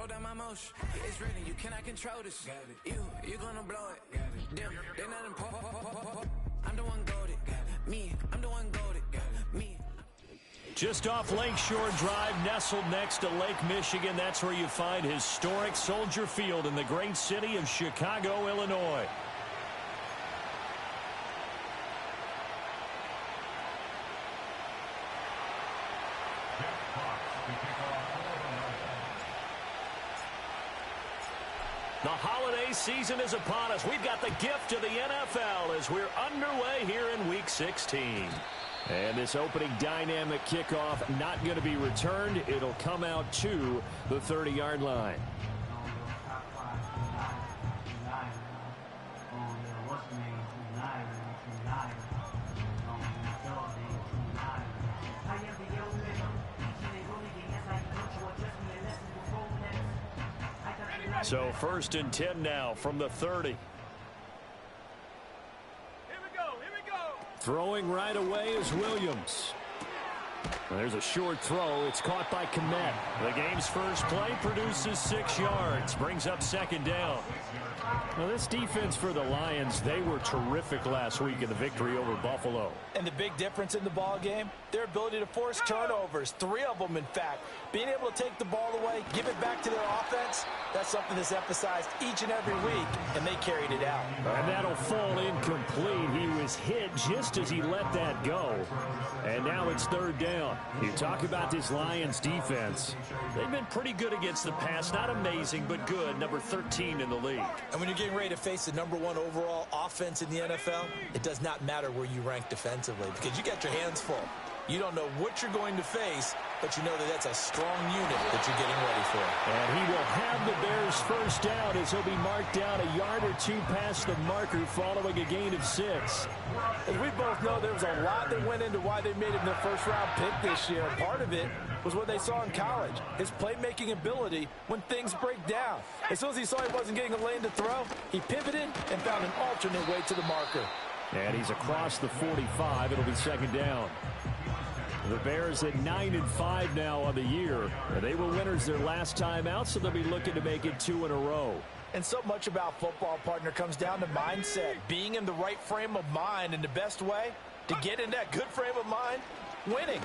down my motion. It's written, you cannot control this. You gonna blow it. Them, they not important. I'm the one goated. Me, I'm the one goated. Me. Just off Lakeshore Drive, nestled next to Lake Michigan. That's where you find historic Soldier Field in the great city of Chicago, Illinois. The holiday season is upon us. We've got the gift of the NFL as we're underway here in Week 16. And this opening dynamic kickoff not going to be returned. It'll come out to the 30-yard line. So 1st and 10 now from the 30. Throwing right away is Williams. There's a short throw. It's caught by Kmet. The game's first play produces 6 yards. Brings up 2nd down. Now this defense for the Lions, they were terrific last week in the victory over Buffalo. And the big difference in the ball game, their ability to force turnovers. 3 of them, in fact. Being able to take the ball away, give it back to their offense, that's something that's emphasized each and every week, and they carried it out. And that'll fall incomplete. He was hit just as he let that go. And now it's 3rd down. You talk about this Lions defense. They've been pretty good against the pass. Not amazing, but good. Number 13 in the league. And when you're getting ready to face the number 1 overall offense in the NFL, it does not matter where you rank defensively because you got your hands full. You don't know what you're going to face, but you know that that's a strong unit that you're getting ready for. And he will have the Bears first down as he'll be marked down a yard or 2 past the marker following a gain of 6. As we both know, there was a lot that went into why they made him their first-round pick this year. Part of it was what they saw in college, his playmaking ability when things break down. As soon as he saw he wasn't getting a lane to throw, he pivoted and found an alternate way to the marker. And he's across the 45. It'll be 2nd down. The Bears at 9-5 now on the year. They were winners their last time out, so they'll be looking to make it 2 in a row. And so much about football, partner, comes down to mindset. Being in the right frame of mind, and the best way to get in that good frame of mind, winning.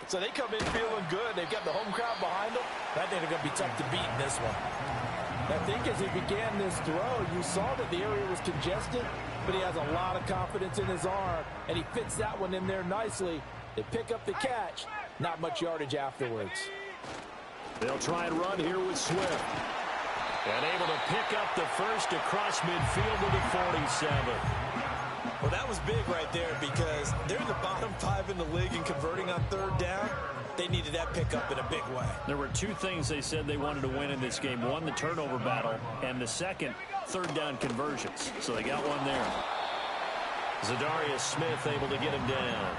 So they come in feeling good. They've got the home crowd behind them. I think they're going to be tough to beat in this one. I think as he began this throw, you saw that the area was congested, but he has a lot of confidence in his arm, and he fits that one in there nicely. They pick up the catch. Not much yardage afterwards. They'll try and run here with Swift. And able to pick up the first across midfield to the 47. Well, that was big right there because they're in the bottom 5 in the league and converting on 3rd down. They needed that pickup in a big way. There were 2 things they said they wanted to win in this game. One, the turnover battle, and the second, 3rd down conversions. So they got one there. Zadarius Smith able to get him down.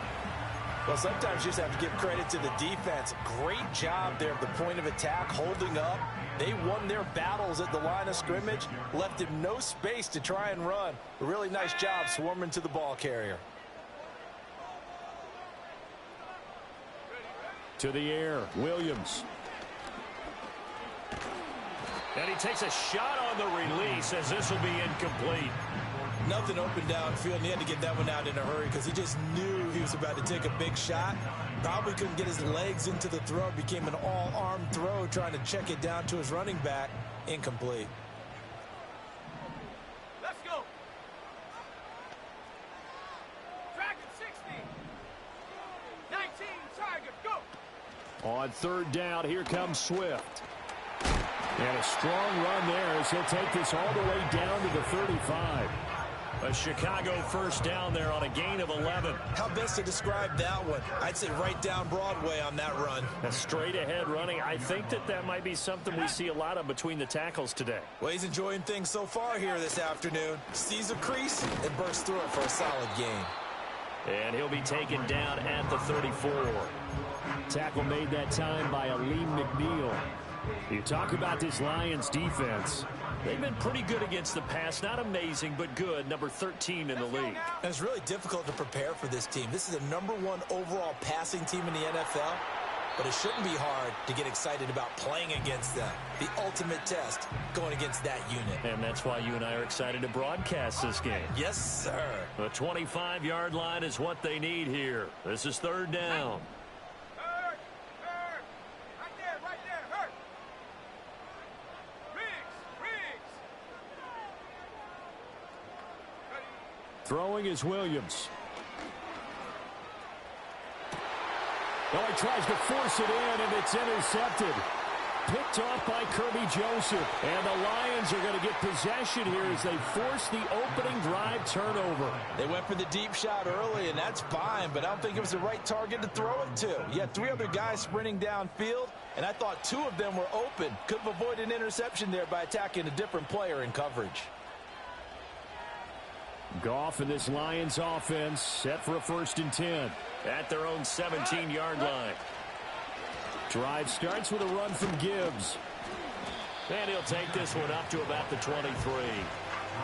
Well, sometimes you just have to give credit to the defense. Great job there at the point of attack, holding up. They won their battles at the line of scrimmage, left him no space to try and run. A really nice job swarming to the ball carrier. To the air, Williams. And he takes a shot on the release as this will be incomplete. Nothing open downfield, and he had to get that one out in a hurry because he just knew he was about to take a big shot. Probably couldn't get his legs into the throw. It became an all-arm throw trying to check it down to his running back. Incomplete. Let's go. Dragon 60. 19, Tiger, go. On 3rd down, here comes Swift. And a strong run there as he'll take this all the way down to the 35. A Chicago first down there on a gain of 11. How best to describe that one? I'd say right down Broadway on that run. A straight ahead running. I think that might be something we see a lot of between the tackles today. Well, he's enjoying things so far here this afternoon. Sees a crease and bursts through it for a solid gain. And he'll be taken down at the 34. Tackle made that time by Aleem McNeil. You talk about this Lions defense. They've been pretty good against the pass. Not amazing, but good. Number 13 in the league. And it's really difficult to prepare for this team. This is the #1 overall passing team in the NFL. but it shouldn't be hard to get excited about playing against them. The ultimate test going against that unit. And that's why you and I are excited to broadcast this game. Yes, sir. The 25-yard line is what they need here. This is third down. Hurt! Right there, hurt! Riggs! Throwing is Williams. Oh, he tries to force it in, and it's intercepted. Picked off by Kirby Joseph. And the Lions are going to get possession here as they force the opening drive turnover. They went for the deep shot early, and that's fine, but I don't think it was the right target to throw it to. You had 3 other guys sprinting downfield, and I thought 2 of them were open. Could have avoided an interception there by attacking a different player in coverage. Goff and this Lions offense set for a 1st and 10 at their own 17-yard line. Drive starts with a run from Gibbs. And he'll take this one up to about the 23.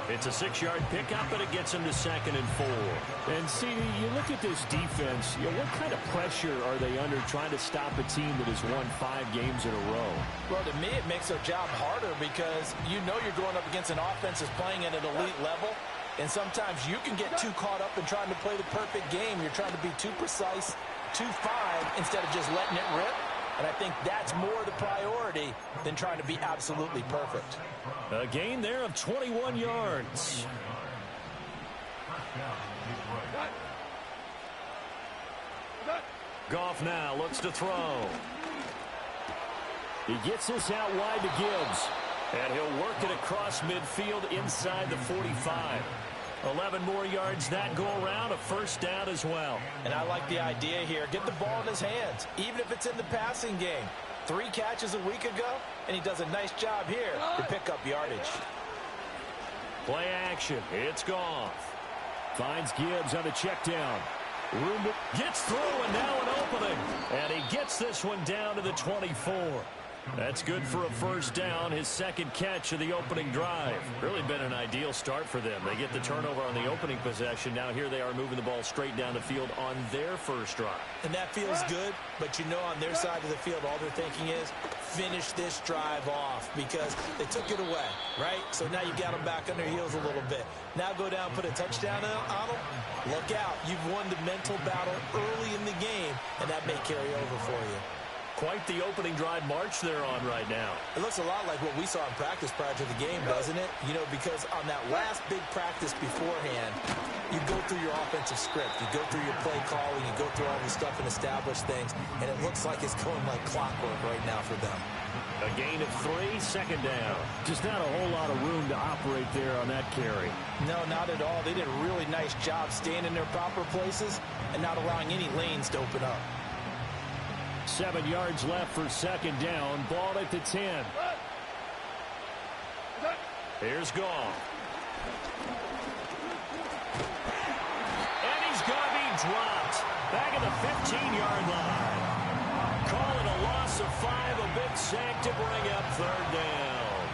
It's a 6-yard pickup, and it gets him to 2nd and 4. And, CD, you look at this defense, what kind of pressure are they under trying to stop a team that has won 5 games in a row? Well, to me, it makes their job harder because you know you're going up against an offense that's playing at an elite level. And sometimes you can get too caught up in trying to play the perfect game. You're trying to be too precise, too fine, instead of just letting it rip. And I think that's more the priority than trying to be absolutely perfect. A gain there of 21 yards. Goff now looks to throw. He gets this out wide to Gibbs. And he'll work it across midfield inside the 45. 11 more yards that go around, a 1st down as well. And I like the idea here. Get the ball in his hands, even if it's in the passing game. 3 catches a week ago, and he does a nice job here to pick up yardage. Play action. It's Goff. Finds Gibbs on the check down. Gets through, and now an opening. And he gets this one down to the 24. That's good for a 1st down, his 2nd catch of the opening drive. Really been an ideal start for them. They get the turnover on the opening possession. Now here they are moving the ball straight down the field on their 1st drive. And that feels good, but you know on their side of the field, all they're thinking is finish this drive off because they took it away, right? So now you've got them back on their heels a little bit. Now go down, put a touchdown on them. Look out. You've won the mental battle early in the game, and that may carry over for you. Quite the opening drive march they're on right now. It looks a lot like what we saw in practice prior to the game, doesn't it? You know, because on that last big practice beforehand, you go through your offensive script. You go through your play calling. You go through all this stuff and establish things. And it looks like it's going like clockwork right now for them. A gain of 3, 2nd down. Just not a whole lot of room to operate there on that carry. No, not at all. They did a really nice job staying in their proper places and not allowing any lanes to open up. 7 yards left for 2nd down. Ball at the 10. Here's Goff. And he's going to be dropped. Back at the 15-yard line. Call it a loss of 5, a big sack to bring up 3rd down.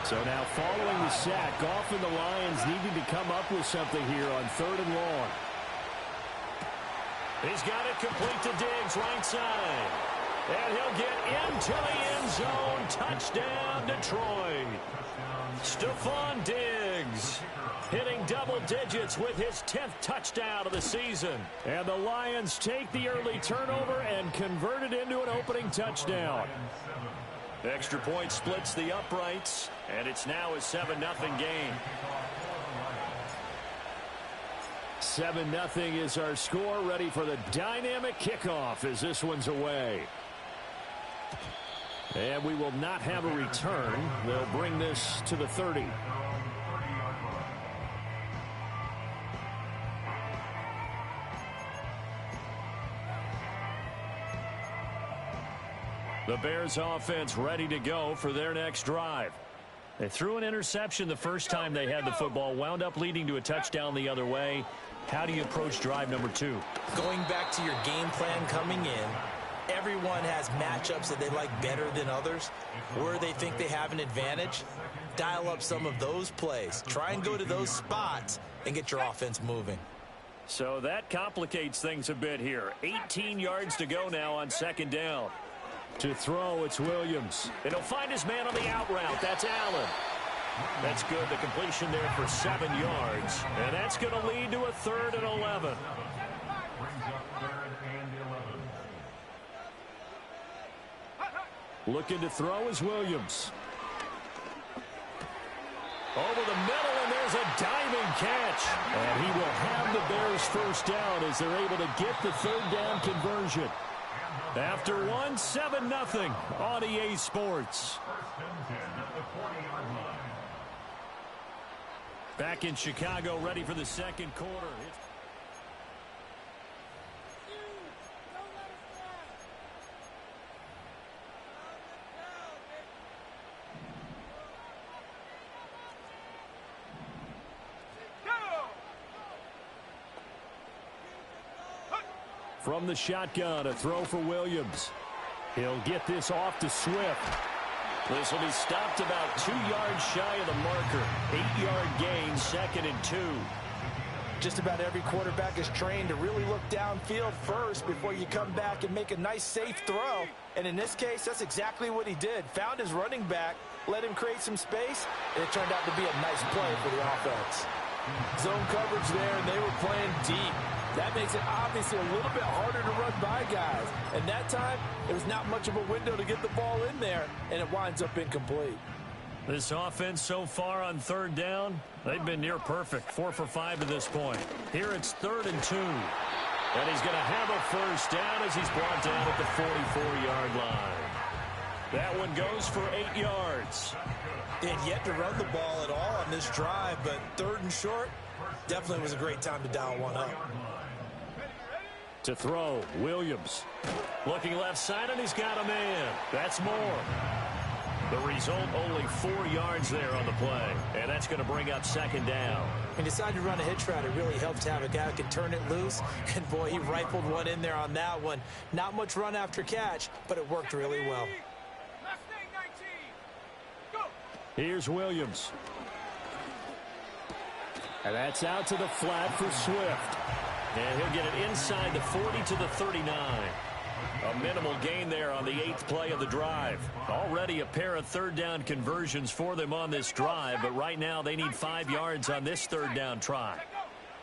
So now following the sack, Goff and the Lions needing to come up with something here on 3rd and long. He's got it complete to Diggs, right side. And he'll get into the end zone. Touchdown, Detroit. Stephon Diggs hitting double digits with his 10th touchdown of the season. And the Lions take the early turnover and convert it into an opening touchdown. Extra point splits the uprights, and it's now a 7-0 game. 7-0 is our score, ready for the dynamic kickoff as this one's away. And we will not have a return. They'll bring this to the 30. The Bears offense ready to go for their next drive. They threw an interception the first time they had the football, wound up leading to a touchdown the other way. How do you approach drive number 2? Going back to your game plan coming in, everyone has matchups that they like better than others, where they think they have an advantage. Dial up some of those plays. Try and go to those spots and get your offense moving. So that complicates things a bit here. 18 yards to go now on second down. To throw, it's Williams. And he'll find his man on the out route. That's Allen. That's good. The completion there for 7 yards. And that's going to lead to a 3rd and 11. Looking to throw is Williams. Over the middle, and there's a diving catch. And he will have the Bears first down as they're able to get the 3rd down conversion. After 7-0 on EA Sports. Back in Chicago, ready for the second quarter. From the shotgun, a throw for Williams. He'll get this off to Swift. This will be stopped about 2 yards shy of the marker. 8-yard gain, 2nd and 2. Just about every quarterback is trained to really look downfield first before you come back and make a nice, safe throw. And in this case, that's exactly what he did. Found his running back, let him create some space, and it turned out to be a nice play for the offense. Zone coverage there, and they were playing deep. That makes it obviously a little bit harder to run by guys. And that time, it was not much of a window to get the ball in there, and it winds up incomplete. This offense so far on 3rd down, they've been near perfect. 4 for 5 to this point. Here it's 3rd and 2. And he's going to have a first down as he's brought down at the 44-yard line. That one goes for 8 yards. They had yet to run the ball at all on this drive, but 3rd and short, definitely was a great time to dial one up. To throw, Williams. Looking left side, and he's got a man. That's more. The result, only 4 yards there on the play. And that's going to bring up 2nd down. He decided to run a hitch route. It really helped to have a guy who could turn it loose. And, boy, he rifled one in there on that one. Not much run after catch, but it worked really well. Last thing, 19. Go. Here's Williams. And that's out to the flat for Swift. And he'll get it inside the 40 to the 39. A minimal gain there on the 8th play of the drive. Already a pair of 3rd down conversions for them on this drive, but right now they need 5 yards on this 3rd down try.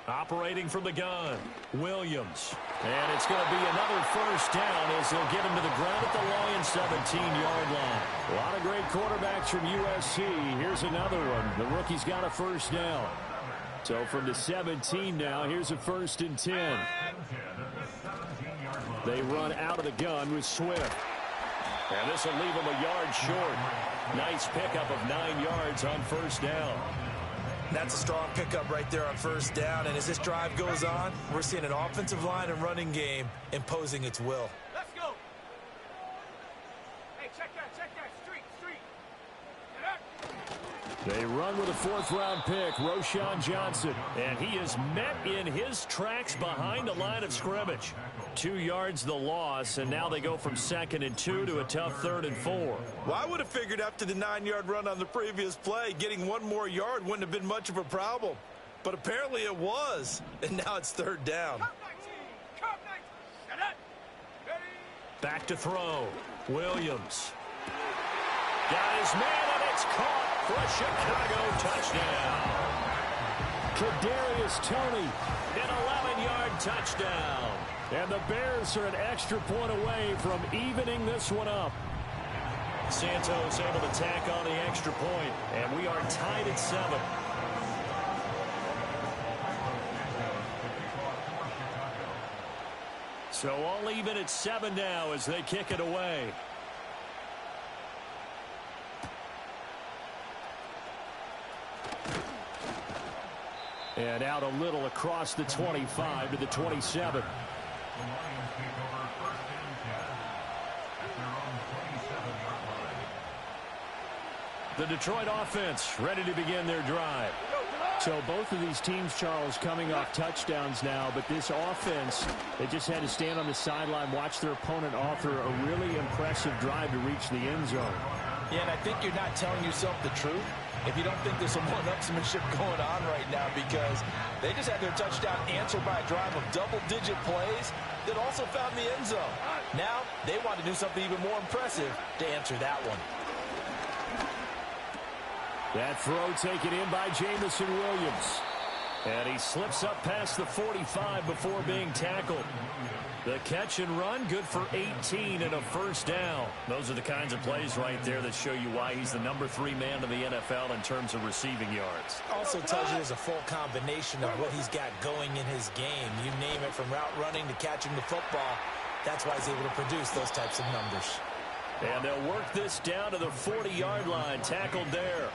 Operating from the gun, Williams. And it's going to be another first down as they'll get him to the ground at the Lions' 17-yard line. A lot of great quarterbacks from USC. Here's another one. The rookie's got a first down. So from the 17 now, here's a 1st and 10. They run out of the gun with Swift. And this will leave him a yard short. Nice pickup of 9 yards on first down. That's a strong pickup right there on first down. And as this drive goes on, we're seeing an offensive line and running game imposing its will. Let's go. Hey, check that. Street. Get up. They run with a 4th-round pick, Roschon Johnson. And he is met in his tracks behind the line of scrimmage. 2 yards the loss, and now they go from 2nd and 2 to a tough 3rd and 4. Well, I would have figured after the 9-yard run on the previous play, getting 1 more yard wouldn't have been much of a problem. But apparently it was, and now it's 3rd down. Come 19. Shut up. Ready. Back to throw. Williams. Got his man, and it's caught for a Chicago touchdown. Kadarius Toney. An 11-yard touchdown. And the Bears are an extra point away from evening this one up. Santos able to tack on the extra point, and we are tied at 7. So all even at 7 now as they kick it away. And out a little across the 25 to the 27. The Detroit offense ready to begin their drive. So both of these teams, Charles, coming off touchdowns now, but this offense, they just had to stand on the sideline, watch their opponent author a really impressive drive to reach the end zone. Yeah, and I think you're not telling yourself the truth if you don't think there's some one-upsmanship going on right now, because they just had their touchdown answered by a drive of double-digit plays that also found the end zone. Now, they want to do something even more impressive to answer that one. That throw taken in by Jameson Williams. And he slips up past the 45 before being tackled. The catch and run, good for 18 and a first down. Those are the kinds of plays right there that show you why he's the number 3 man in the NFL in terms of receiving yards. Also tells you there's a full combination of what he's got going in his game. You name it, from route running to catching the football. That's why he's able to produce those types of numbers. And they'll work this down to the 40-yard line. Tackled there.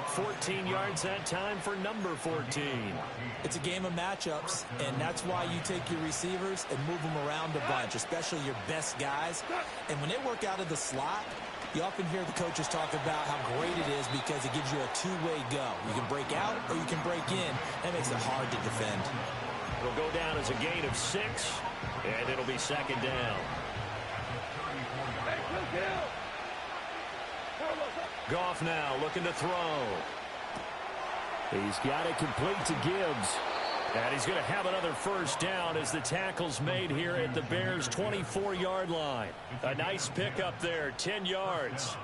14 yards that time for number 14. It's a game of matchups, and that's why you take your receivers and move them around a bunch, especially your best guys. And when they work out of the slot, you often hear the coaches talk about how great it is because it gives you a two-way go. You can break out or you can break in. That makes it hard to defend. It'll go down as a gain of 6, and it'll be second down. Goff now looking to throw. He's got it complete to Gibbs. And he's going to have another first down as the tackle's made here at the Bears' 24-yard line. A nice pickup there, 10 yards.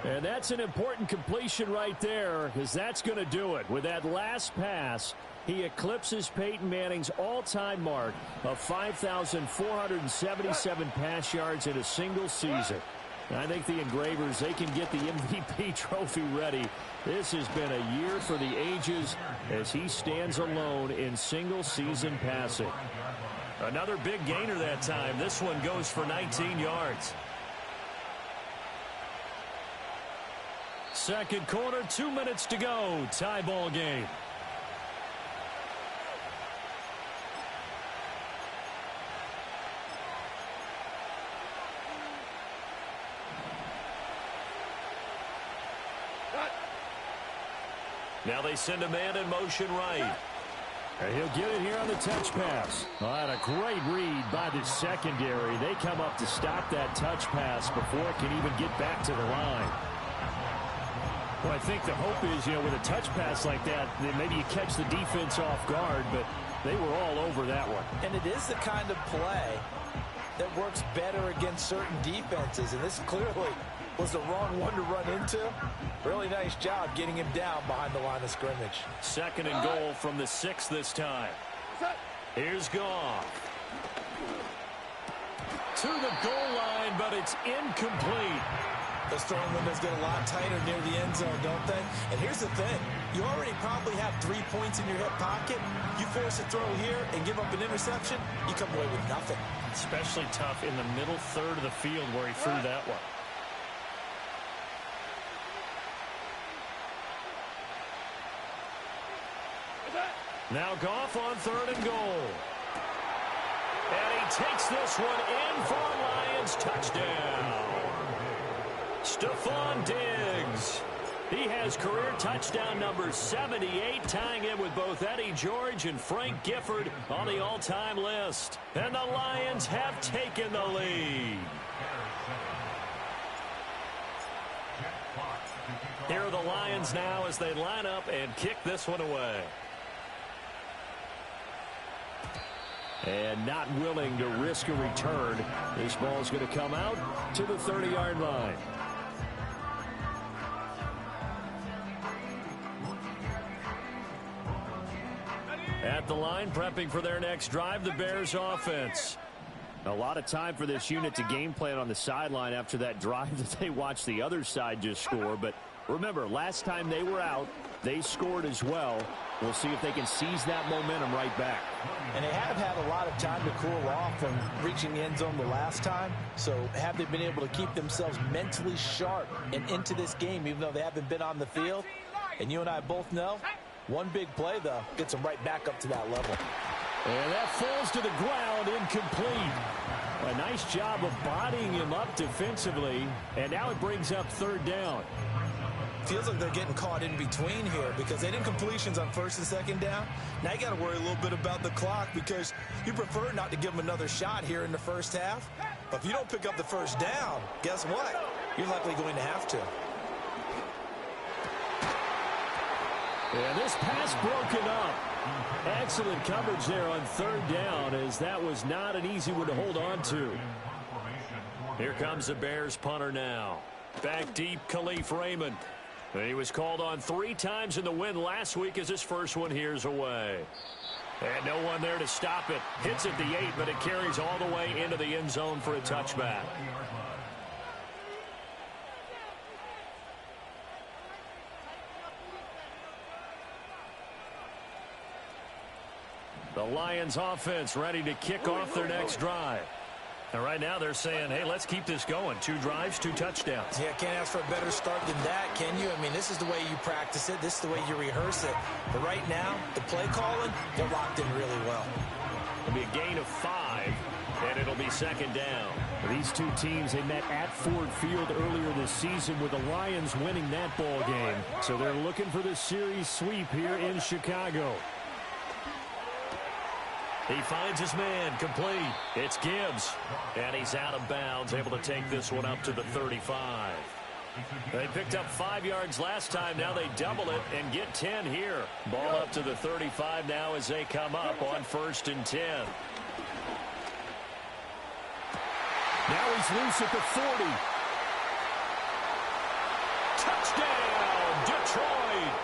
And that's an important completion right there, because that's going to do it. With that last pass, he eclipses Peyton Manning's all-time mark of 5,477 pass yards in a single season. I think the Engravers, they can get the MVP trophy ready. This has been a year for the ages as he stands alone in single-season passing. Another big gainer that time. This one goes for 19 yards. Second quarter, 2 minutes to go. Tie ball game. Now they send a man in motion right. And he'll get it here on the touch pass. And a great read by the secondary. They come up to stop that touch pass before it can even get back to the line. Well, I think the hope is, with a touch pass like that, then maybe you catch the defense off guard, but they were all over that one. And it is the kind of play that works better against certain defenses, and this clearly was the wrong one to run into. Really nice job getting him down behind the line of scrimmage. Second and goal from the 6 this time. Here's Goff. To the goal line, but it's incomplete. Those throwing windows get a lot tighter near the end zone, don't they? And here's the thing. You already probably have 3 points in your hip pocket. You force a throw here and give up an interception, you come away with nothing. Especially tough in the middle third of the field where he threw that one. Now Goff on 3rd and goal. And he takes this one in for a Lions touchdown. Stephon Diggs. He has career touchdown number 78, tying it with both Eddie George and Frank Gifford on the all-time list. And the Lions have taken the lead. Here are the Lions now as they line up and kick this one away. And not willing to risk a return. This ball's going to come out to the 30-yard line. At the line, prepping for their next drive, the Bears offense. A lot of time for this unit to game plan on the sideline after that drive that they watched the other side just score. But remember, last time they were out, they scored as well. We'll see if they can seize that momentum right back. And they have had a lot of time to cool off from reaching the end zone the last time. So have they been able to keep themselves mentally sharp and into this game, even though they haven't been on the field? And you and I both know, one big play, though, gets them right back up to that level. And that falls to the ground, incomplete. A nice job of bodying him up defensively. And now it brings up 3rd down. Feels like they're getting caught in between here because they did completions on 1st and 2nd down. Now you got to worry a little bit about the clock because you prefer not to give them another shot here in the first half. But if you don't pick up the 1st down, guess what? You're likely going to have to. And this pass broken up. Excellent coverage there on third down, as that was not an easy one to hold on to. Here comes the Bears punter now. Back deep, Khalif Raymond. He was called on 3 times in the win last week as his first one here's away. And no one there to stop it. Hits at the 8, but it carries all the way into the end zone for a touchback. The Lions offense ready to kick off their next drive. And right now they're saying, hey, let's keep this going. 2 drives, 2 touchdowns. Yeah, can't ask for a better start than that, can you? I mean, this is the way you practice it. This is the way you rehearse it. But right now, the play calling, they're locked in really well. It'll be a gain of 5, and it'll be second down. These two teams, they met at Ford Field earlier this season with the Lions winning that ball game. So they're looking for the series sweep here in Chicago. He finds his man, complete. It's Gibbs, and he's out of bounds, able to take this one up to the 35. They picked up 5 yards last time. Now they double it and get 10 here. Ball up to the 35 now as they come up on 1st and 10. Now he's loose at the 40. Touchdown, Detroit!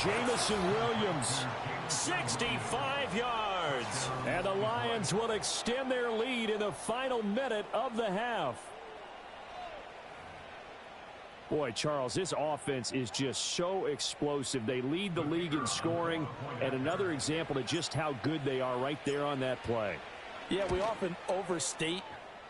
Jamison Williams. 65 yards. And the Lions will extend their lead in the final minute of the half. Boy, Charles, this offense is just so explosive. They lead the league in scoring, and another example of just how good they are right there on that play. Yeah, we often overstate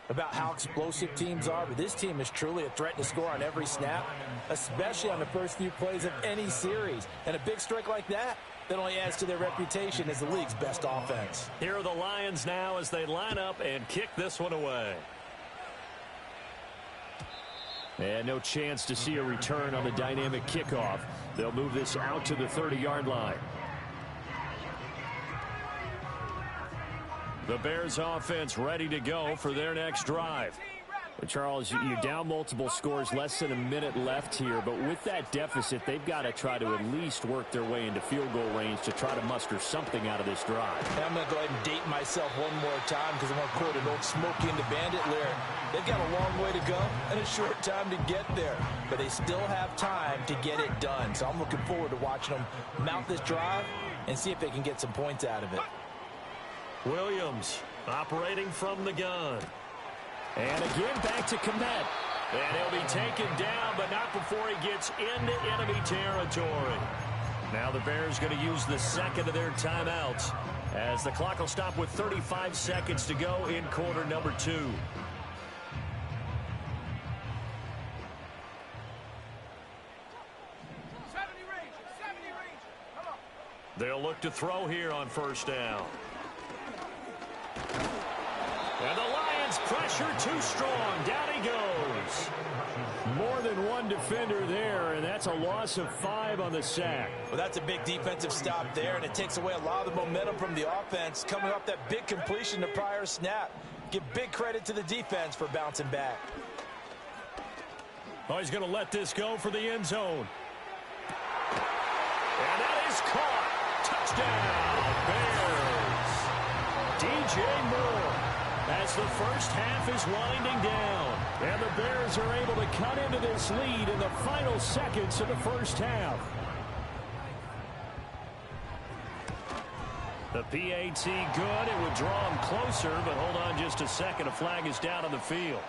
about how explosive teams are, but this team is truly a threat to score on every snap, especially on the first few plays of any series. And a big strike like that only adds to their reputation as the league's best offense. Here are the Lions now as they line up and kick this one away. And no chance to see a return on the dynamic kickoff. They'll move this out to the 30-yard line. The Bears offense ready to go for their next drive. Charles, you're down multiple scores, less than a minute left here, but with that deficit, they've got to try to at least work their way into field goal range to try to muster something out of this drive. And I'm going to go ahead and date myself one more time because I'm going to quote an old Smokey and the Bandit lyric. They've got a long way to go and a short time to get there, but they still have time to get it done. So I'm looking forward to watching them mount this drive and see if they can get some points out of it. Williams operating from the gun. And again, back to Kmet. And he'll be taken down, but not before he gets into enemy territory. Now the Bears going to use the second of their timeouts as the clock will stop with 35 seconds to go in quarter number 2. They'll look to throw here on 1st down. And the Lions pressure too strong. Down he goes. More than one defender there, and that's a loss of 5 on the sack. Well, that's a big defensive stop there, and it takes away a lot of the momentum from the offense coming off that big completion the prior snap. Give big credit to the defense for bouncing back. Oh, he's going to let this go for the end zone. And that is caught. Touchdown, Bears. DJ Moore. As the first half is winding down. And the Bears are able to cut into this lead in the final seconds of the first half. The PAT good. It would draw him closer, but hold on just a second. A flag is down on the field.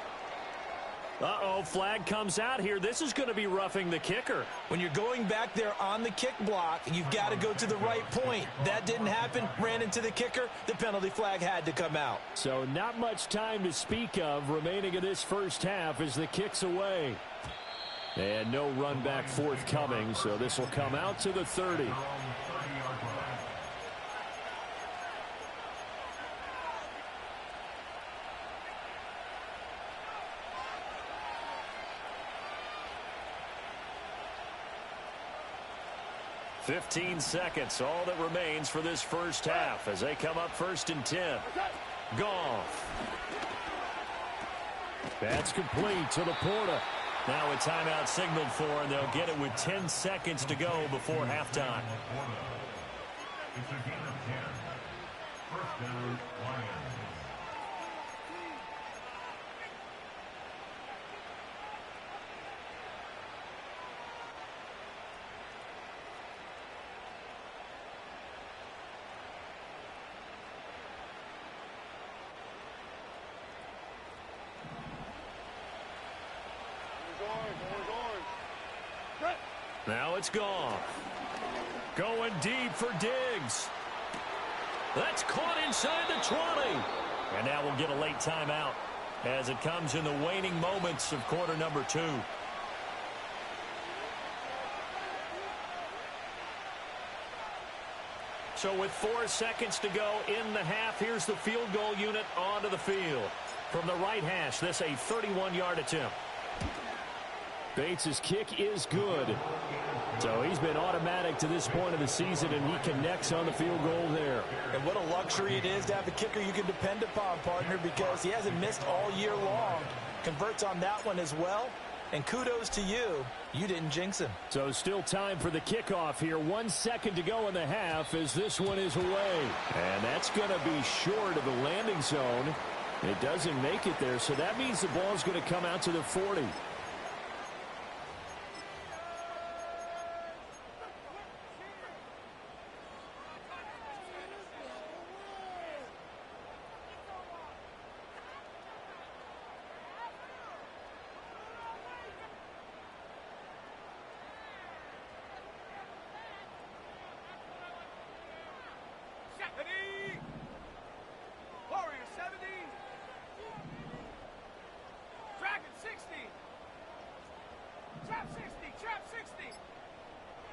Uh-oh, flag comes out here. This is going to be roughing the kicker. When you're going back there on the kick block, you've got to go to the right point. That didn't happen. Ran into the kicker. The penalty flag had to come out. So not much time to speak of remaining in this first half as the kick's away. And no run back forthcoming, so this will come out to the 30. $15 seconds, all that remains for this first half as they come up 1st and 10. Goff. That's complete to Laporta. Now a timeout signaled for, and they'll get it with 10 seconds to go before halftime. It's a game of 10. First down, Lions. Now it's gone. Going deep for Diggs. That's caught inside the 20. And now we'll get a late timeout as it comes in the waning moments of quarter number 2. So with 4 seconds to go in the half, here's the field goal unit onto the field. From the right hash, this a 31-yard attempt. Bates' kick is good. So he's been automatic to this point of the season, and he connects on the field goal there. And what a luxury it is to have a kicker you can depend upon, partner, because he hasn't missed all year long. Converts on that one as well. And kudos to you. You didn't jinx him. So still time for the kickoff here. 1 second to go in the half as this one is away. And that's going to be short of the landing zone. It doesn't make it there, so that means the ball's going to come out to the 40.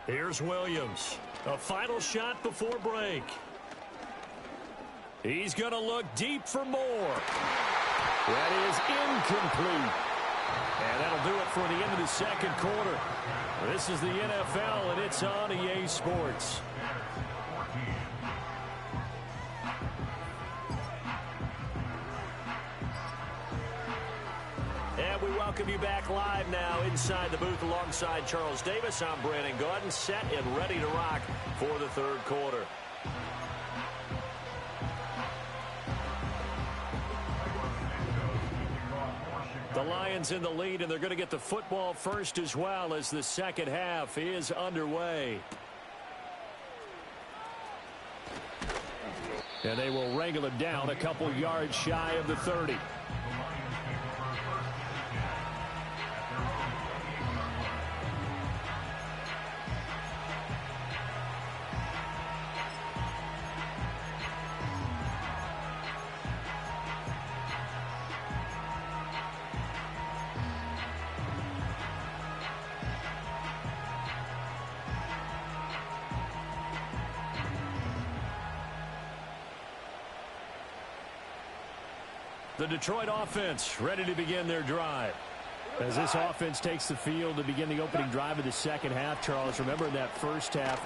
Here's Williams. A final shot before break. He's going to look deep for more. That is incomplete. And that'll do it for the end of the second quarter. This is the NFL, and it's on EA Sports. And we welcome you back live now inside the booth alongside Charles Davis. I'm Brandon Gaudin, set and ready to rock for the third quarter. The Lions in the lead, and they're going to get the football first as well as the second half is underway. And they will wrangle it down a couple yards shy of the 30. The Detroit offense ready to begin their drive. As this offense takes the field to begin the opening drive of the second half, Charles, remember in that first half,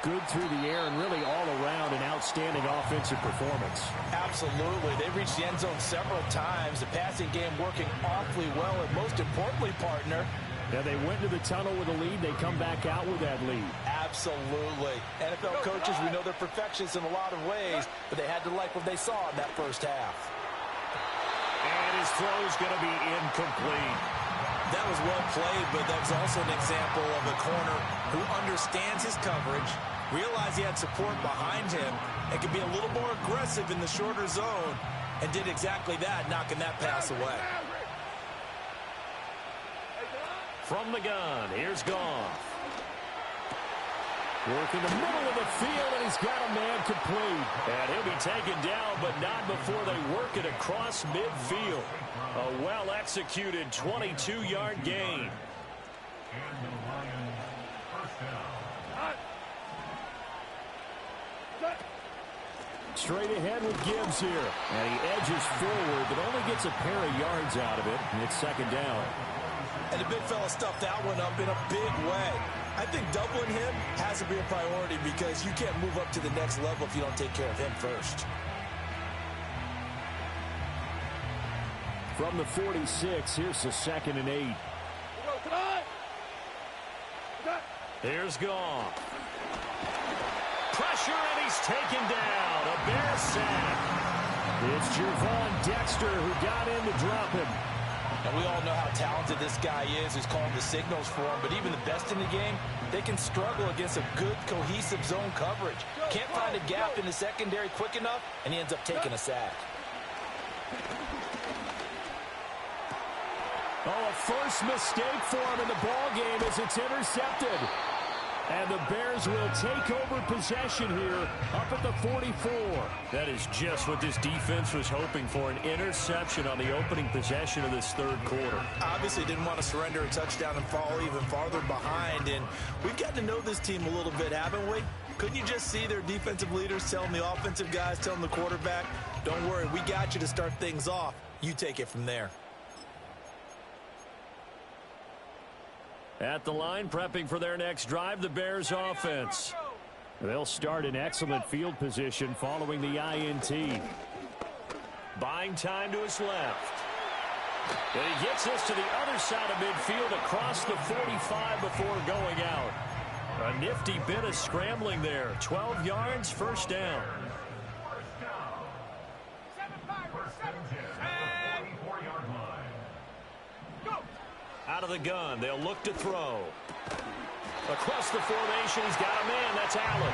good through the air and really all around an outstanding offensive performance. Absolutely. They reached the end zone several times. The passing game working awfully well, and most importantly, partner, now they went to the tunnel with a lead. They come back out with that lead. Absolutely. NFL coaches, we know they're perfectionists in a lot of ways, but they had to like what they saw in that first half. And his throw is going to be incomplete. That was well played, but that's also an example of a corner who understands his coverage, realized he had support behind him, and can be a little more aggressive in the shorter zone, and did exactly that, knocking that pass away. From the gun, here's Goff. Work in the middle of the field, and he's got a man complete. And he'll be taken down, but not before they work it across midfield. A well-executed 22-yard gain. Straight ahead with Gibbs here. And he edges forward, but only gets a pair of yards out of it, and it's second down. And the big fella stuffed that one up in a big way. I think doubling him has to be a priority because you can't move up to the next level if you don't take care of him first. From the 46, here's the 2nd and 8. Here's Goff. Pressure, and he's taken down. A Bear sack. It's Gervon Dexter who got in to drop him. And we all know how talented this guy is who's calling the signals for him, but even the best in the game, they can struggle against a good, cohesive zone coverage. Can't find a gap in the secondary quick enough, and he ends up taking a sack. Oh, a first mistake for him in the ball game as it's intercepted. And the Bears will take over possession here up at the 44. That is just what this defense was hoping for, an interception on the opening possession of this third quarter. Obviously didn't want to surrender a touchdown and fall even farther behind, and we've got to know this team a little bit, haven't we? Couldn't you just see their defensive leaders telling the offensive guys, telling the quarterback, don't worry, we got you to start things off. You take it from there. At the line, prepping for their next drive, the Bears offense. They'll start in excellent field position following the INT. Buying time to his left. And he gets this to the other side of midfield across the 45 before going out. A nifty bit of scrambling there. 12 yards, first down. Out of the gun, they'll look to throw. Across the formation, he's got a man. That's Allen.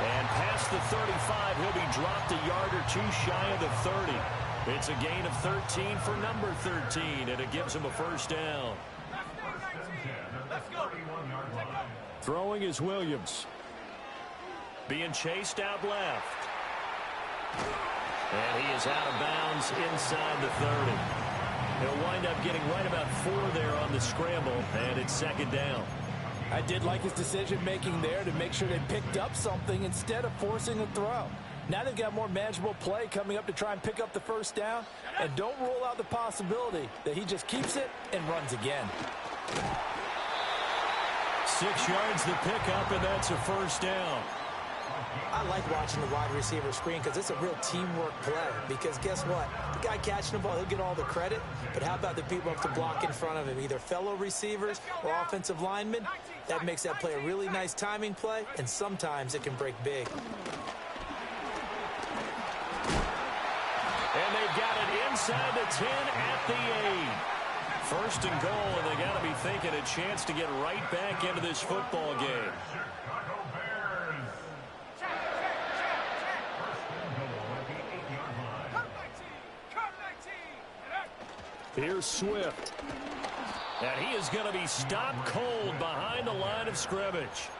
And past the 35, he'll be dropped a yard or two shy of the 30. It's a gain of 13 for number 13, and it gives him a first down. Let's go. Throwing is Williams. Being chased out left. And he is out of bounds inside the 30. He'll wind up getting right about 4 there on the scramble, and it's second down. I did like his decision-making there to make sure they picked up something instead of forcing a throw. Now they've got more manageable play coming up to try and pick up the first down, and don't rule out the possibility that he just keeps it and runs again. 6 yards the pickup, and that's a first down. I like watching the wide receiver screen because it's a real teamwork play. Because guess what? The guy catching the ball, he'll get all the credit. But how about the people up to block in front of him, either fellow receivers or offensive linemen? That makes that play a really nice timing play, and sometimes it can break big. And they've got it inside the 10 at the 8. First and goal, and they got to be thinking a chance to get right back into this football game. Here's Swift. And he is going to be stopped cold behind the line of scrimmage.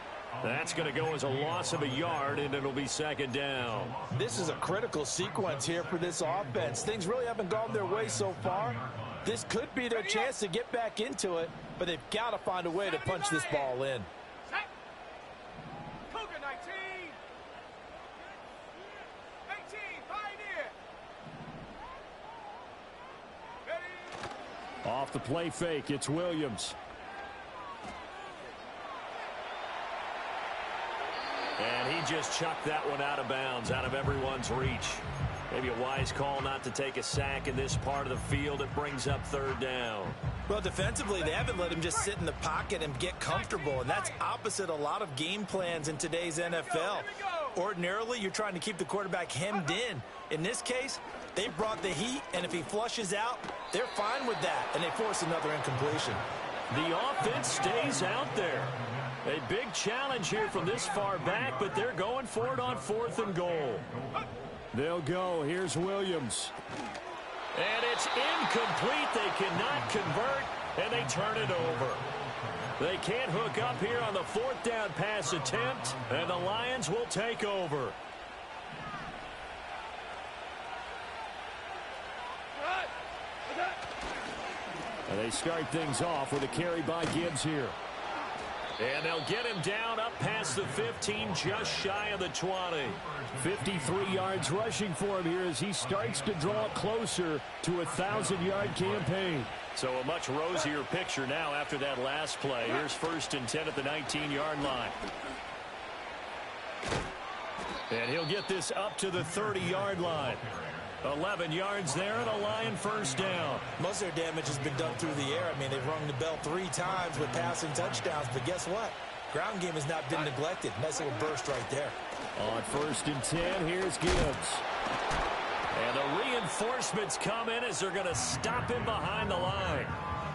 That's going to go as a loss of a yard, and it'll be second down. This is a critical sequence here for this offense. Things really haven't gone their way so far. This could be their chance to get back into it, but they've got to find a way to punch this ball in. Cougar 19. 18, Pioneer. Ready. Off the play fake, it's Williams. And he just chucked that one out of bounds, out of everyone's reach. Maybe a wise call not to take a sack in this part of the field. It brings up third down. Well, defensively, they haven't let him just sit in the pocket and get comfortable, and that's opposite a lot of game plans in today's NFL. Ordinarily, you're trying to keep the quarterback hemmed in. In this case, they brought the heat, and if he flushes out, they're fine with that, and they force another incompletion. The offense stays out there. A big challenge here from this far back, but they're going for it on 4th and goal. They'll go. Here's Williams. And it's incomplete. They cannot convert, and they turn it over. They can't hook up here on the 4th down pass attempt, and the Lions will take over. And they start things off with a carry by Gibbs here. And they'll get him down up past the 15, just shy of the 20. 53 yards rushing for him here as he starts to draw closer to a 1,000-yard campaign. So a much rosier picture now after that last play. Here's 1st and 10 at the 19-yard line. And he'll get this up to the 30-yard line. 11 yards there and a Lion first down. Most of their damage has been done through the air. I mean, they've rung the bell 3 times with passing touchdowns, but guess what? Ground game has not been neglected. Nice little burst right there. On 1st and 10, here's Gibbs. And the reinforcements come in as they're going to stop him behind the line.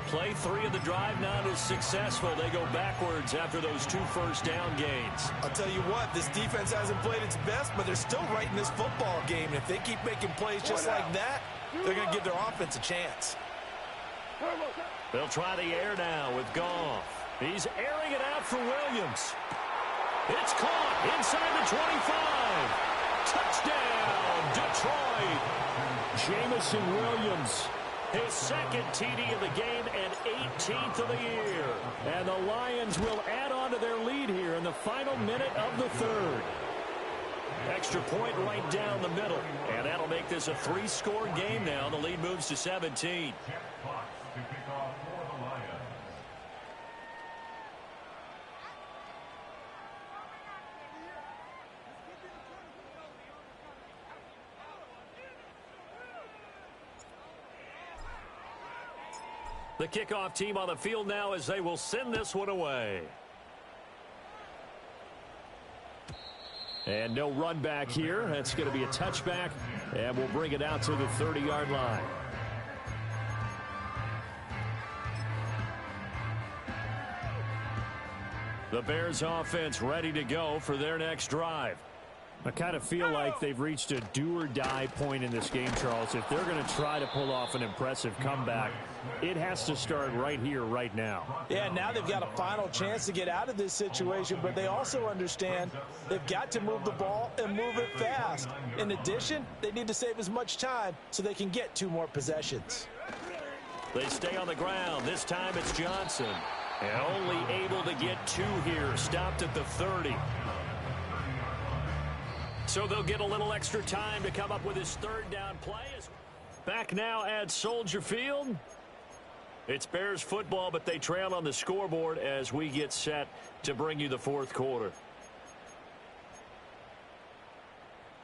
Play 3 of the drive not as successful. They go backwards after those 2 first-down gains. I'll tell you what, this defense hasn't played its best, but they're still right in this football game. And if they keep making plays just like that, they're going to give their offense a chance. They'll try the air now with Goff. He's airing it out for Williams. It's caught inside the 25. Touchdown, Detroit. Jamison Williams. His 2nd TD of the game and 18th of the year. And the Lions will add on to their lead here in the final minute of the 3rd. Extra point right down the middle. And that'll make this a 3-score game now. The lead moves to 17. The kickoff team on the field now as they will send this one away. And no run back here. That's going to be a touchback. And we'll bring it out to the 30-yard line. The Bears offense ready to go for their next drive. I kind of feel like they've reached a do-or-die point in this game, Charles. If they're going to try to pull off an impressive comeback, it has to start right here, right now. Yeah, now they've got a final chance to get out of this situation, but they also understand they've got to move the ball and move it fast. In addition, they need to save as much time so they can get 2 more possessions. They stay on the ground. This time it's Johnson. And only able to get 2 here. Stopped at the 30. So they'll get a little extra time to come up with his 3rd down play. Back now at Soldier Field. It's Bears football, but they trail on the scoreboard as we get set to bring you the 4th quarter.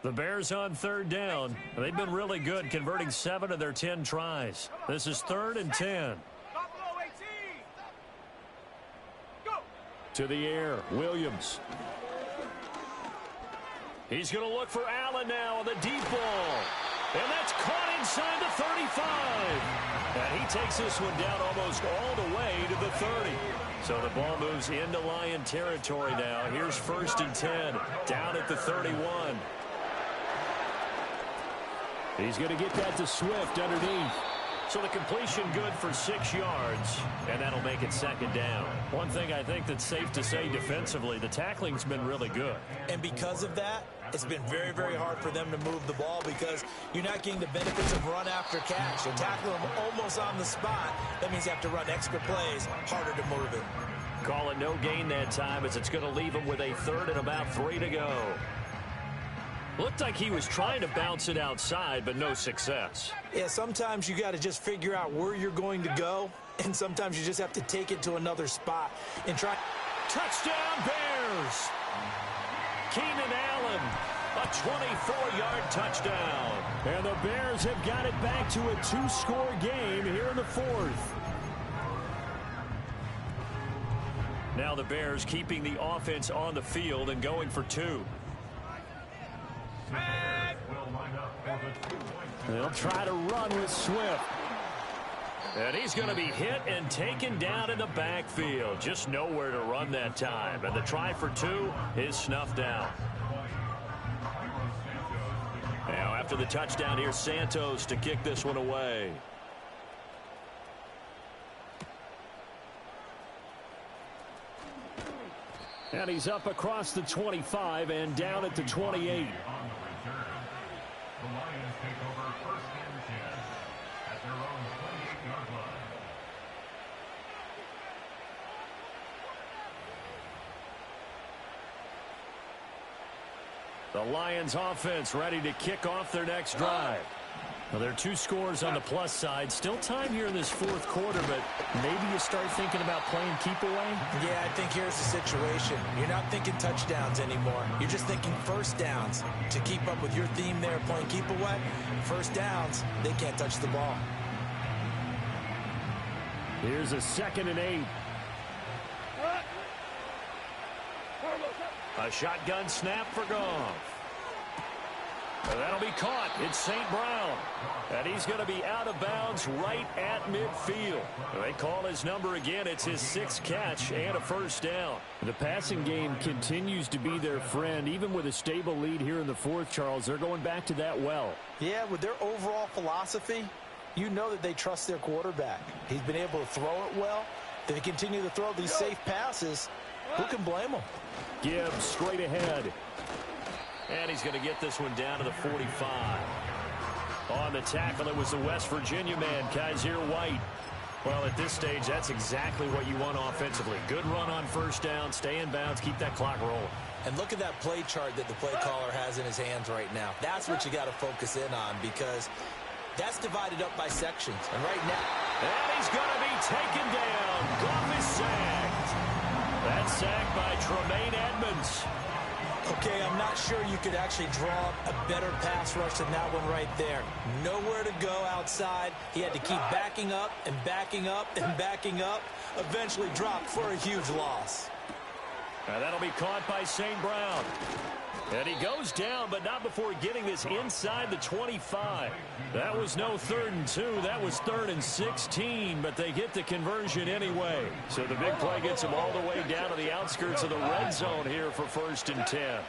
The Bears on 3rd down. They've been really good, converting 7 of their 10 tries. This is 3rd and 10. To the air, Williams. He's going to look for Allen now on the deep ball. And that's caught inside the 35. And he takes this one down almost all the way to the 30. So the ball moves into Lion territory now. Here's 1st and 10, down at the 31. He's going to get that to Swift underneath. So the completion good for 6 yards, and that'll make it 2nd down. One thing I think that's safe to say defensively, the tackling's been really good. And because of that, it's been very, very hard for them to move the ball because you're not getting the benefits of run after catch. You're tackling them almost on the spot. That means you have to run extra plays, harder to move it. Call it no gain that time as it's going to leave him with a 3rd and about 3 to go. Looked like he was trying to bounce it outside, but no success. Yeah, sometimes you got to just figure out where you're going to go, and sometimes you just have to take it to another spot and try. Touchdown, Bears! Keenan Allen, a 24-yard touchdown. And the Bears have got it back to a 2-score game here in the 4th. Now the Bears keeping the offense on the field and going for 2. They'll try to run with Swift. And he's going to be hit and taken down in the backfield. Just nowhere to run that time. And the try for 2 is snuffed out. Now after the touchdown, here's Santos to kick this one away. And he's up across the 25 and down at the 28. The Lions take over 1st and 10 at their own 28-yard line. The Lions offense ready to kick off their next drive. Well, there are 2 scores on the plus side. Still time here in this fourth quarter, but maybe you start thinking about playing keep away? Yeah, I think here's the situation. You're not thinking touchdowns anymore. You're just thinking first downs. To keep up with your theme there, playing keep away, first downs, they can't touch the ball. Here's a 2nd and 8. A shotgun snap for Goff. That'll be caught. It's St. Brown. And he's going to be out of bounds right at midfield. They call his number again. It's his 6th catch and a first down. The passing game continues to be their friend. Even with a stable lead here in the fourth, Charles, they're going back to that well. Yeah, with their overall philosophy, you know that they trust their quarterback. He's been able to throw it well. If they continue to throw these safe passes, who can blame them? Gibbs straight ahead. And he's going to get this one down to the 45. On the tackle, it was the West Virginia man, Kaiser White. Well, at this stage, that's exactly what you want offensively. Good run on first down, stay in bounds, keep that clock rolling. And look at that play chart that the play caller has in his hands right now. That's what you got to focus in on, because that's divided up by sections. And right now... And he's going to be taken down. Goff is sacked. That's sacked by Tremaine Edmonds. Okay, I'm not sure you could actually draw a better pass rush than that one right there. Nowhere to go outside. He had to keep backing up and backing up and backing up. Eventually dropped for a huge loss. Now that'll be caught by St. Brown. And he goes down, but not before getting this inside the 25. That was no 3rd and 2. That was 3rd and 16, but they get the conversion anyway. So the big play gets them all the way down to the outskirts of the red zone here for 1st and 10.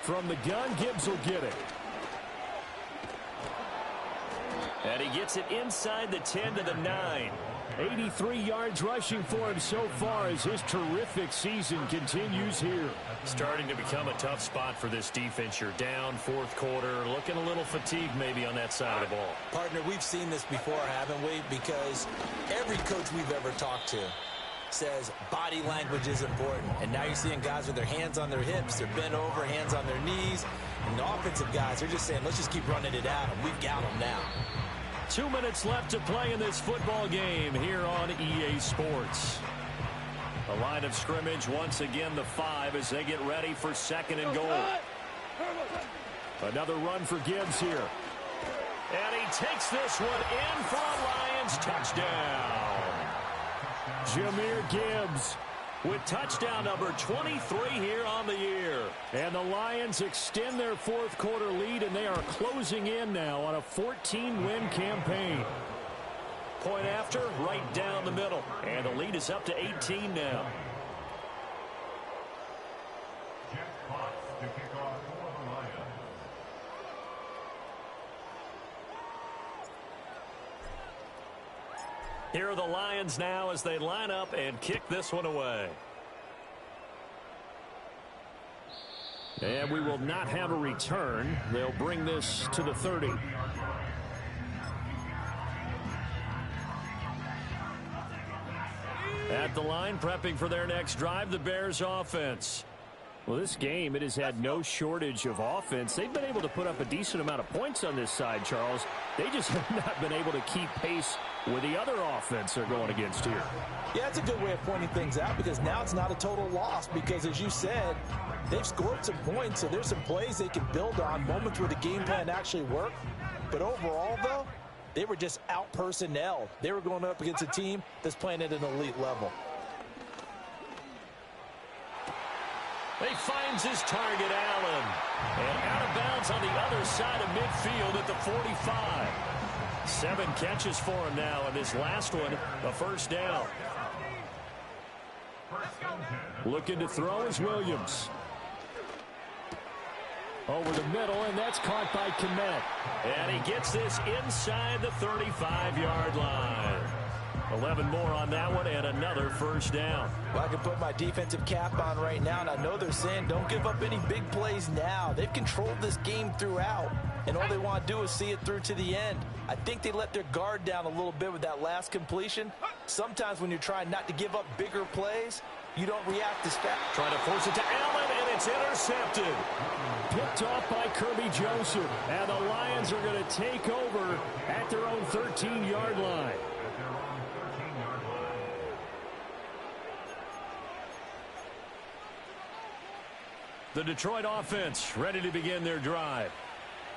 From the gun, Gibbs will get it. And he gets it inside the 10 to the 9. 83 yards rushing for him so far as his terrific season continues here. Starting to become a tough spot for this defense. You're down, fourth quarter, looking a little fatigued maybe on that side of the ball. Partner, we've seen this before, haven't we? Because every coach we've ever talked to says body language is important. And now you're seeing guys with their hands on their hips, they're bent over, hands on their knees. And the offensive guys are just saying, let's just keep running it at them. We've got them now. 2 minutes left to play in this football game here on EA Sports. The line of scrimmage once again the 5 as they get ready for 2nd and goal. Another run for Gibbs here. And he takes this one in for a Lions touchdown. Jahmyr Gibbs with touchdown number 23 here on the year. And the Lions extend their fourth quarter lead, and they are closing in now on a 14-win campaign. Point after, right down the middle. And the lead is up to 18 now. Jeff Fox to kick off for the Lions. Here are the Lions now as they line up and kick this one away. And we will not have a return. They'll bring this to the 30. At the line, prepping for their next drive, the Bears offense. Well, this game, it has had no shortage of offense. They've been able to put up a decent amount of points on this side, Charles. They just have not been able to keep pace with the other offense they're going against here. Yeah, it's a good way of pointing things out, because now it's not a total loss, because as you said, they've scored some points, so there's some plays they can build on, moments where the game plan actually worked. But overall, though, they were just out-personnelled. They were going up against a team that's playing at an elite level. He finds his target, Allen. And out of bounds on the other side of midfield at the 45. 7 catches for him now, and this last one, a first down. Looking to throw is Williams. Over the middle, and that's caught by Kmet. And he gets this inside the 35-yard line. 11 more on that one, and another first down. Well, I can put my defensive cap on right now, and I know they're saying don't give up any big plays now. They've controlled this game throughout, and all they want to do is see it through to the end. I think they let their guard down a little bit with that last completion, Sometimes when you're trying not to give up bigger plays, you don't react as fast. Trying to force it to Allen, and it's intercepted. Picked off by Kirby Joseph. And the Lions are going to take over at their own 13-yard line. The Detroit offense ready to begin their drive.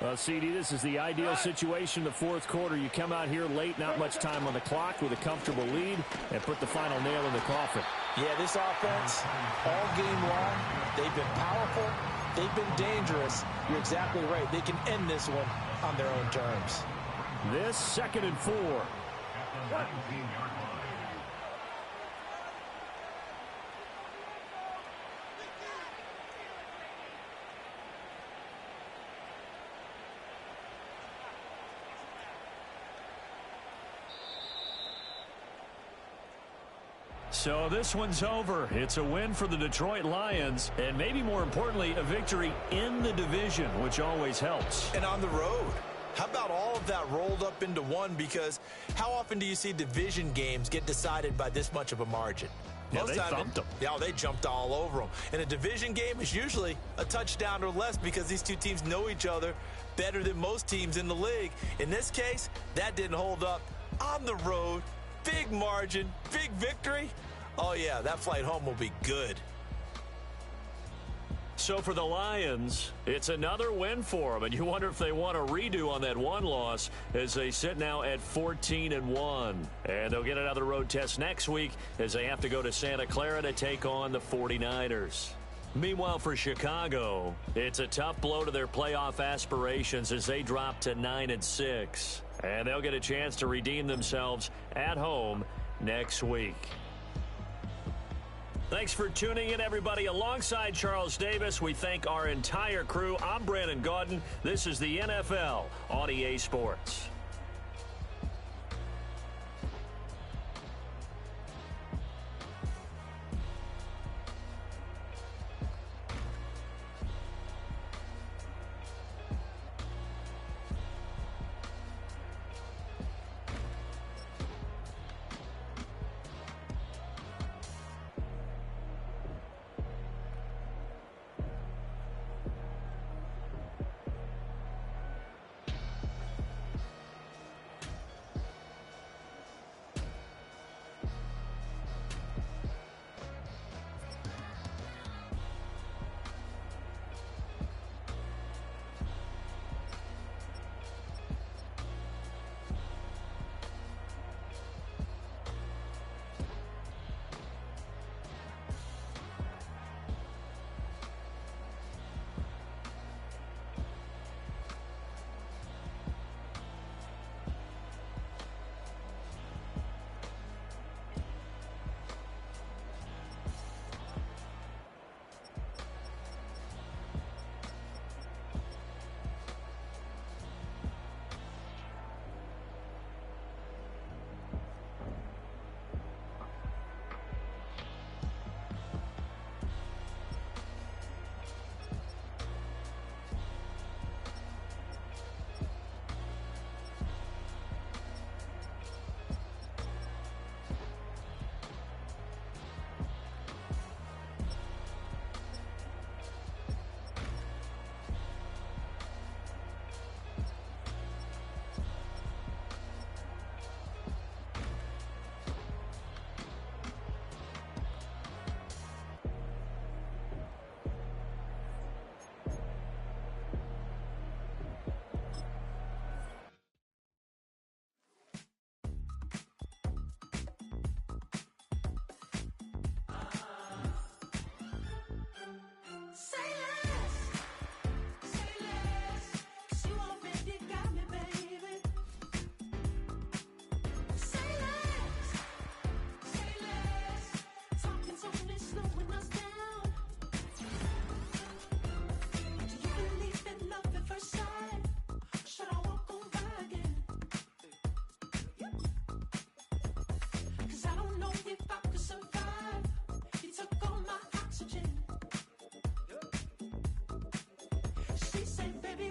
Well, CD, this is the ideal situation in the fourth quarter. You come out here late, not much time on the clock with a comfortable lead, and put the final nail in the coffin. Yeah, this offense, all game long, they've been powerful, they've been dangerous. You're exactly right. They can end this one on their own terms. This 2nd and 4. So this one's over. It's a win for the Detroit Lions, and maybe more importantly, a victory in the division, which always helps. And on the road. How about all of that rolled up into one? Because how often do you see division games get decided by this much of a margin? Yeah, they thumped them. Yeah, they jumped all over them. And a division game is usually a touchdown or less because these two teams know each other better than most teams in the league. In this case, that didn't hold up. On the road, big margin, big victory. Oh, yeah, that flight home will be good. So for the Lions, it's another win for them, and you wonder if they want a redo on that one loss as they sit now at 14-1. And they'll get another road test next week as they have to go to Santa Clara to take on the 49ers. Meanwhile, for Chicago, it's a tough blow to their playoff aspirations as they drop to 9-6. And they'll get a chance to redeem themselves at home next week. Thanks for tuning in, everybody. Alongside Charles Davis, we thank our entire crew. I'm Brandon Gaudin. This is the NFL on EA Sports.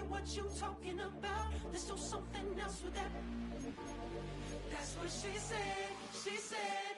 What you talking about? Let's do something else with that. That's what she said. She said